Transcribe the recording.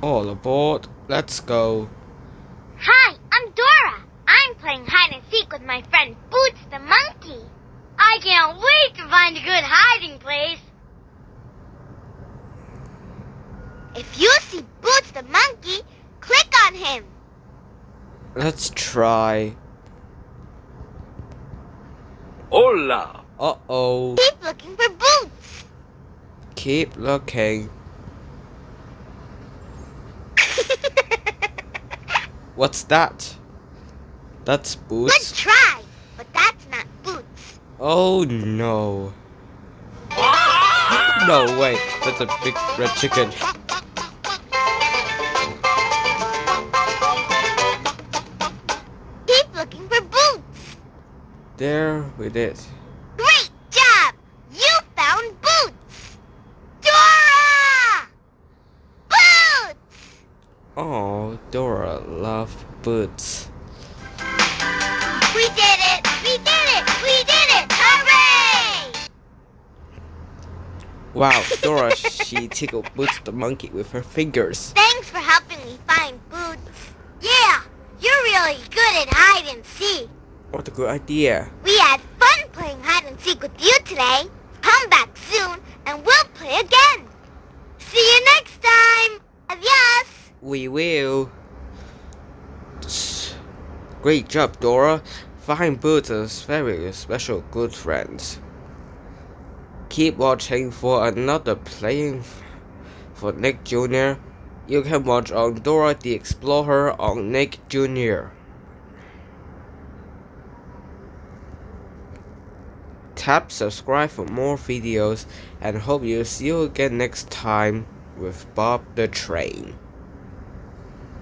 All aboard, let's go. Hi, I'm Dora. I'm playing hide and seek with my friend Boots the monkey. I can't wait to find a good hiding place. If you see Boots the monkey, click on him. Let's try. Hola! Uh-oh. Keep looking for Boots. Keep looking. What's that? That's Good Boots. try, but that's not Boots. Oh no. No, wait, that's a big red chicken. Keep looking for Boots. There we did. Great job! You found Boots. Dora! Boots! Oh, Dora loved Boots. We did it! We did it! We did it! Hooray! Wow, Dora, she tickled Boots the monkey with her fingers. Thanks for helping me find Boots. Yeah, you're really good at hide and seek. What a good idea. We had fun playing hide and seek with you today. Come back soon and we'll play again. See you next time. Adios. We will. Great job, Dora. Find Boots is very special good friends. Keep watching for another playing for Nick Jr. You can watch on Dora the Explorer on Nick Jr. Tap subscribe for more videos and hope you'll see you again next time with Bob the Train.